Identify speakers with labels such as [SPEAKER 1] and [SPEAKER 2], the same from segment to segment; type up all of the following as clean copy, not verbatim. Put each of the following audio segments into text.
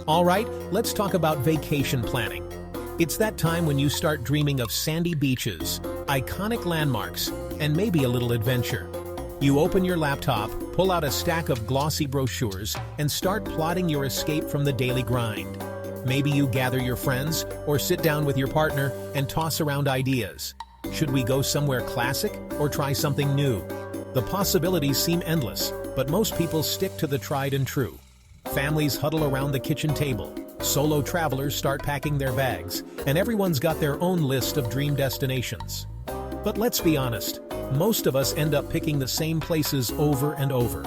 [SPEAKER 1] All right, let's talk about vacation planning. It's that time when you start dreaming of sandy beaches, iconic landmarks, and maybe a little adventure. You open your laptop, pull out a stack of glossy brochures, and start plotting your escape from the daily grind. Maybe you gather your friends or sit down with your partner and toss around ideas. Should we go somewhere classic or try something new? The possibilities seem endless, but most people stick to the tried and true. Families huddle around the kitchen table, solo travelers start packing their bags, and everyone's got their own list of dream destinations. But let's be honest, most of us end up picking the same places over and over.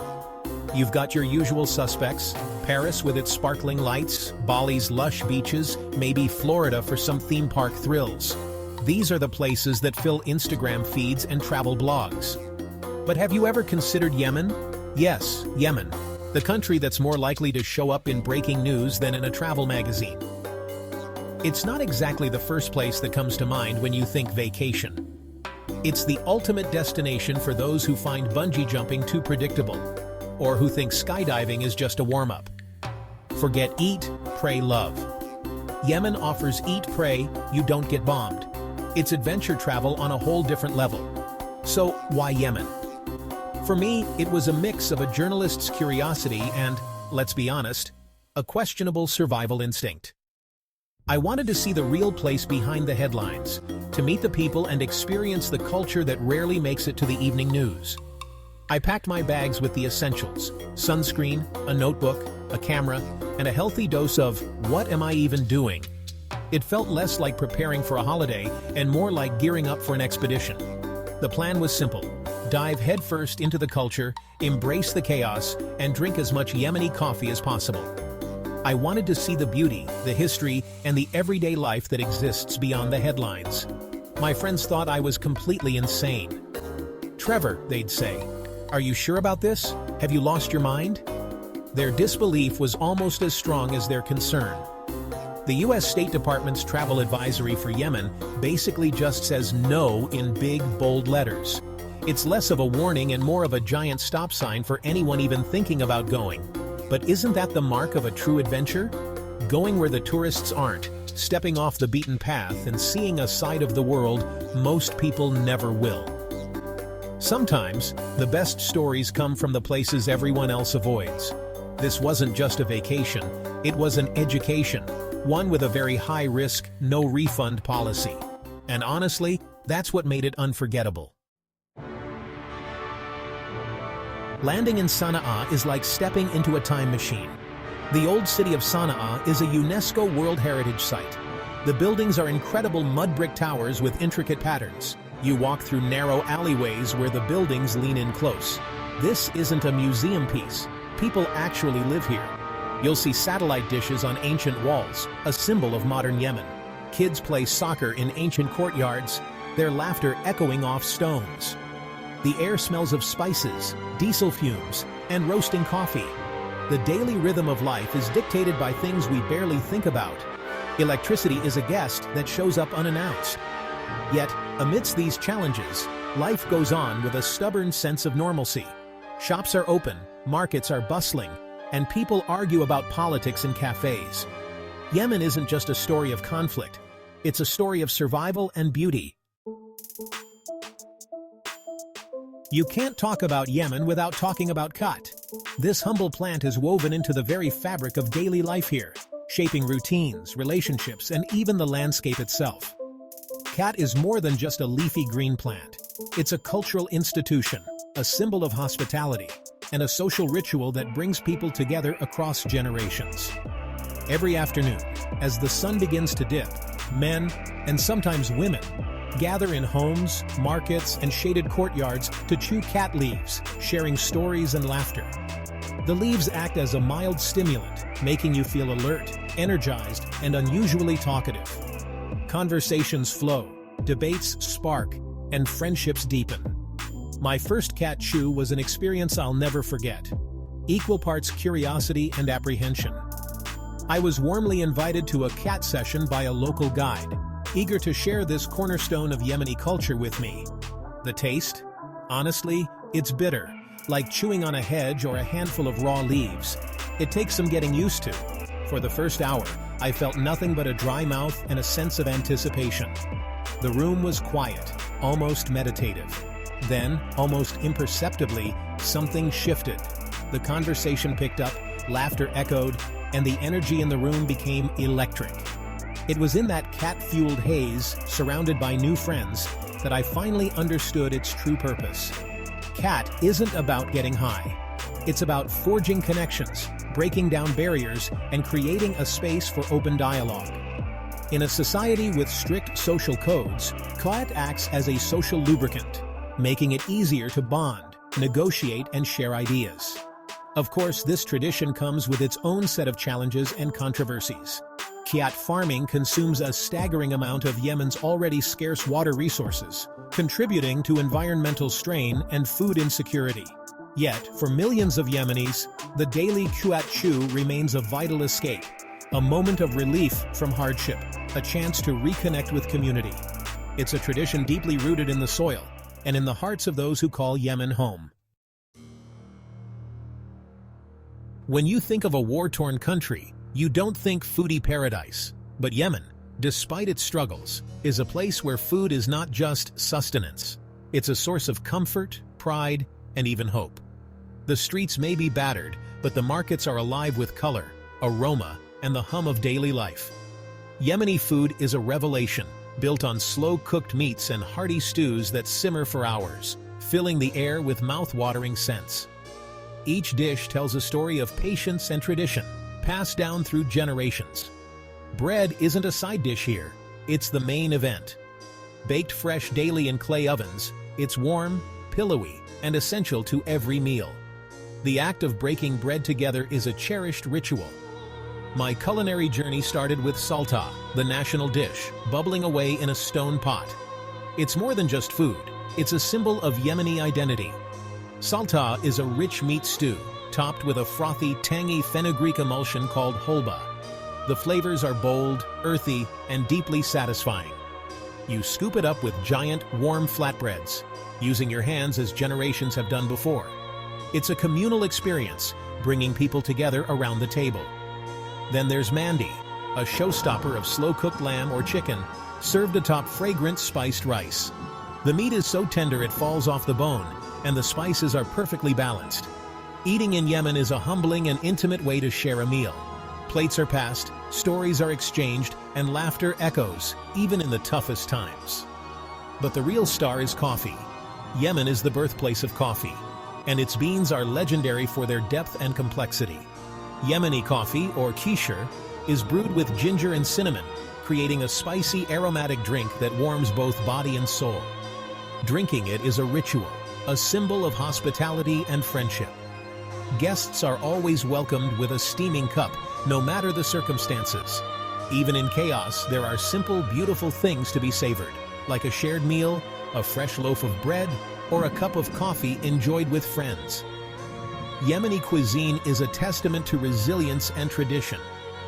[SPEAKER 1] You've got your usual suspects: Paris with its sparkling lights, Bali's lush beaches, maybe Florida for some theme park thrills. These are the places that fill Instagram feeds and travel blogs. But have you ever considered Yemen? Yes, Yemen, the country that's more likely to show up in breaking news than in a travel magazine. It's not exactly the first place that comes to mind when you think vacation. It's the ultimate destination for those who find bungee jumping too predictable, or who think skydiving is just a warm-up. Forget eat, pray, love. Yemen offers eat, pray, you don't get bombed. It's adventure travel on a whole different level. So why Yemen? For me, it was a mix of a journalist's curiosity and, let's be honest, a questionable survival instinct. I wanted to see the real place behind the headlines, to meet the people and experience the culture that rarely makes it to the evening news. I packed my bags with the essentials: sunscreen, a notebook, a camera, and a healthy dose of "what am I even doing?" It felt less like preparing for a holiday and more like gearing up for an expedition. The plan was simple: dive headfirst into the culture, embrace the chaos, and drink as much Yemeni coffee as possible. I wanted to see the beauty, the history, and the everyday life that exists beyond the headlines. My friends thought I was completely insane. "Trevor," they'd say, "are you sure about this? Have you lost your mind?" Their disbelief was almost as strong as their concern. The U.S. State Department's travel advisory for Yemen basically just says no in big, bold letters. It's less of a warning and more of a giant stop sign for anyone even thinking about going. But isn't that the mark of a true adventure? Going where the tourists aren't, stepping off the beaten path and seeing a side of the world most people never will. Sometimes, the best stories come from the places everyone else avoids. This wasn't just a vacation, it was an education, one with a very high-risk, no-refund policy. And honestly, that's what made it unforgettable. Landing in Sana'a is like stepping into a time machine. The old city of Sana'a is a UNESCO World Heritage Site. The buildings are incredible mud brick towers with intricate patterns. You walk through narrow alleyways where the buildings lean in close. This isn't a museum piece. People actually live here. You'll see satellite dishes on ancient walls, a symbol of modern Yemen. Kids play soccer in ancient courtyards, their laughter echoing off stones. The air smells of spices, diesel fumes, and roasting coffee. The daily rhythm of life is dictated by things we barely think about. Electricity is a guest that shows up unannounced. Yet, amidst these challenges, life goes on with a stubborn sense of normalcy. Shops are open, markets are bustling, and people argue about politics in cafes. Yemen isn't just a story of conflict, it's a story of survival and beauty. You can't talk about Yemen without talking about khat. This humble plant is woven into the very fabric of daily life here, shaping routines, relationships, and even the landscape itself. Khat is more than just a leafy green plant. It's a cultural institution, a symbol of hospitality, and a social ritual that brings people together across generations. Every afternoon, as the sun begins to dip, men, and sometimes women, gather in homes, markets, and shaded courtyards to chew khat leaves, sharing stories and laughter. The leaves act as a mild stimulant, making you feel alert, energized, and unusually talkative. Conversations flow, debates spark, and friendships deepen. My first khat chew was an experience I'll never forget. Equal parts curiosity and apprehension. I was warmly invited to a khat session by a local guide, eager to share this cornerstone of Yemeni culture with me. The taste? Honestly, it's bitter, like chewing on a hedge or a handful of raw leaves. It takes some getting used to. For the first hour, I felt nothing but a dry mouth and a sense of anticipation. The room was quiet, almost meditative. Then, almost imperceptibly, something shifted. The conversation picked up, laughter echoed, and the energy in the room became electric. It was in that cat-fueled haze, surrounded by new friends, that I finally understood its true purpose. Cat isn't about getting high. It's about forging connections, breaking down barriers, and creating a space for open dialogue. In a society with strict social codes, Cat acts as a social lubricant, making it easier to bond, negotiate, and share ideas. Of course, this tradition comes with its own set of challenges and controversies. Cat farming consumes a staggering amount of Yemen's already scarce water resources, contributing to environmental strain and food insecurity. Yet, for millions of Yemenis, the daily Cat chew remains a vital escape, a moment of relief from hardship, a chance to reconnect with community. It's a tradition deeply rooted in the soil and in the hearts of those who call Yemen home. When you think of a war-torn country, you don't think foodie paradise. But Yemen, despite its struggles, is a place where food is not just sustenance. It's a source of comfort, pride, and even hope. The streets may be battered, but the markets are alive with color, aroma, and the hum of daily life. Yemeni food is a revelation, built on slow-cooked meats and hearty stews that simmer for hours, filling the air with mouth-watering scents. Each dish tells a story of patience and tradition, passed down through generations. Bread isn't a side dish here, it's the main event. Baked fresh daily in clay ovens, it's warm, pillowy, and essential to every meal. The act of breaking bread together is a cherished ritual. My culinary journey started with salta, the national dish, bubbling away in a stone pot. It's more than just food, it's a symbol of Yemeni identity. Salta is a rich meat stew, topped with a frothy, tangy fenugreek emulsion called holba. The flavors are bold, earthy, and deeply satisfying. You scoop it up with giant, warm flatbreads, using your hands as generations have done before. It's a communal experience, bringing people together around the table. Then there's mandi, a showstopper of slow-cooked lamb or chicken, served atop fragrant spiced rice. The meat is so tender it falls off the bone, and the spices are perfectly balanced. Eating in Yemen is a humbling and intimate way to share a meal. Plates are passed, stories are exchanged, and laughter echoes, even in the toughest times. But the real star is coffee. Yemen is the birthplace of coffee, and its beans are legendary for their depth and complexity. Yemeni coffee, or kisher, is brewed with ginger and cinnamon, creating a spicy, aromatic drink that warms both body and soul. Drinking it is a ritual, a symbol of hospitality and friendship. Guests are always welcomed with a steaming cup, no matter the circumstances. Even in chaos, there are simple, beautiful things to be savored, like a shared meal, a fresh loaf of bread, or a cup of coffee enjoyed with friends. Yemeni cuisine is a testament to resilience and tradition,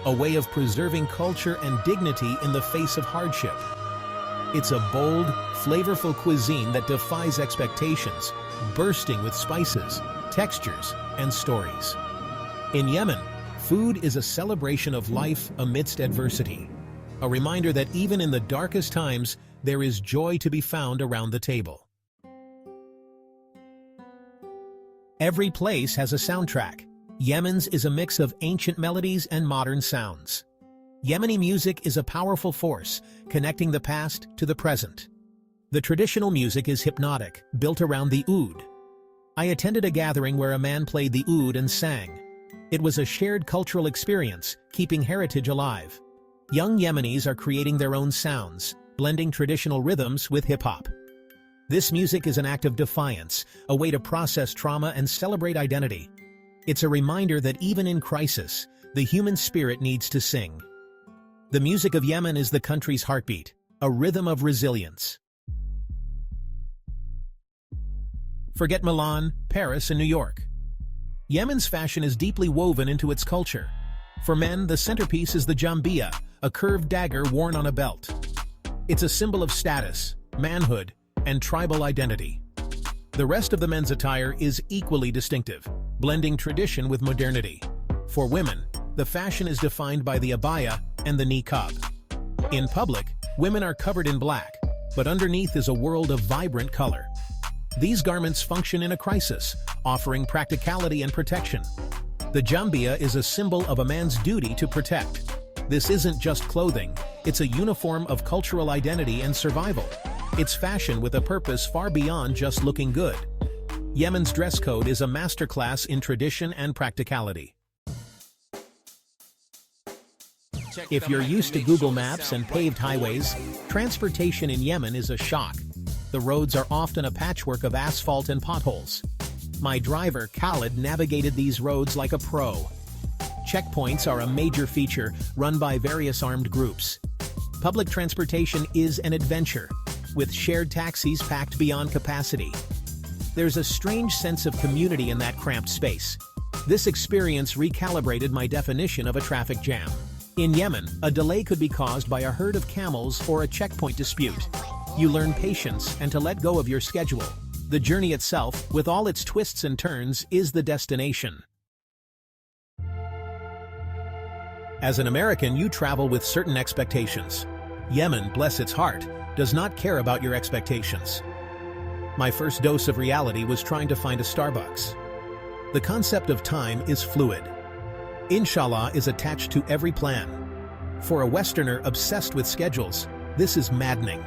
[SPEAKER 1] a way of preserving culture and dignity in the face of hardship. It's a bold, flavorful cuisine that defies expectations, bursting with spices, textures, and stories. In Yemen, food is a celebration of life amidst adversity, a reminder that even in the darkest times, there is joy to be found around the table. Every place has a soundtrack. Yemen's is a mix of ancient melodies and modern sounds. Yemeni music is a powerful force, connecting the past to the present. The traditional music is hypnotic, built around the oud. I attended a gathering where a man played the oud and sang. It was a shared cultural experience, keeping heritage alive. Young Yemenis are creating their own sounds, blending traditional rhythms with hip-hop. This music is an act of defiance, a way to process trauma and celebrate identity. It's a reminder that even in crisis, the human spirit needs to sing. The music of Yemen is the country's heartbeat, a rhythm of resilience. Forget Milan, Paris, and New York. Yemen's fashion is deeply woven into its culture. For men, the centerpiece is the jambia, a curved dagger worn on a belt. It's a symbol of status, manhood, and tribal identity. The rest of the men's attire is equally distinctive, blending tradition with modernity. For women, The fashion is defined by the abaya and the niqab. In public, women are covered in black, but underneath is a world of vibrant color. These garments function in a crisis, offering practicality and protection. The jambia is a symbol of a man's duty to protect. This isn't just clothing, it's a uniform of cultural identity and survival. It's fashion with a purpose far beyond just looking good. Yemen's dress code is a masterclass in tradition and practicality. If you're used to Google Maps and paved highways, transportation in Yemen is a shock. The roads are often a patchwork of asphalt and potholes. My driver, Khalid, navigated these roads like a pro. Checkpoints are a major feature, run by various armed groups. Public transportation is an adventure, with shared taxis packed beyond capacity. There's a strange sense of community in that cramped space. This experience recalibrated my definition of a traffic jam. In Yemen, a delay could be caused by a herd of camels or a checkpoint dispute. You learn patience and to let go of your schedule. The journey itself, with all its twists and turns, is the destination. As an American, you travel with certain expectations. Yemen, bless its heart, does not care about your expectations. My first dose of reality was trying to find a Starbucks. The concept of time is fluid. Inshallah is attached to every plan. For a Westerner obsessed with schedules, this is maddening.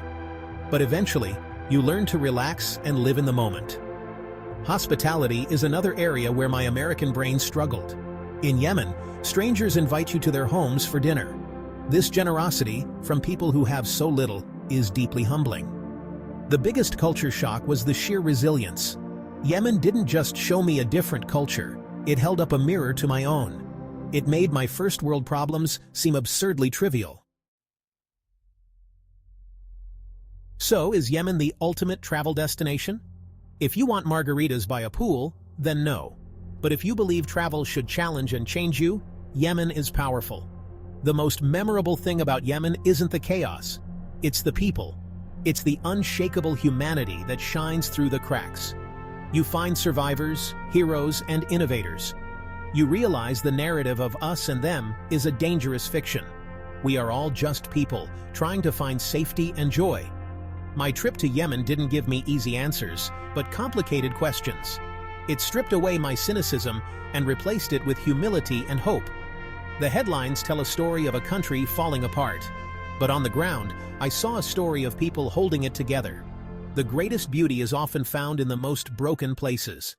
[SPEAKER 1] But eventually, you learn to relax and live in the moment. Hospitality is another area where my American brain struggled. In Yemen, strangers invite you to their homes for dinner. This generosity, from people who have so little, is deeply humbling. The biggest culture shock was the sheer resilience. Yemen didn't just show me a different culture, it held up a mirror to my own. It made my first world problems seem absurdly trivial. So, is Yemen the ultimate travel destination? If you want margaritas by a pool, then no. But if you believe travel should challenge and change you, Yemen is powerful. The most memorable thing about Yemen isn't the chaos. It's the people. It's the unshakable humanity that shines through the cracks. You find survivors, heroes, and innovators. You realize the narrative of us and them is a dangerous fiction. We are all just people, trying to find safety and joy. My trip to Yemen didn't give me easy answers, but complicated questions. It stripped away my cynicism and replaced it with humility and hope. The headlines tell a story of a country falling apart. But on the ground, I saw a story of people holding it together. The greatest beauty is often found in the most broken places.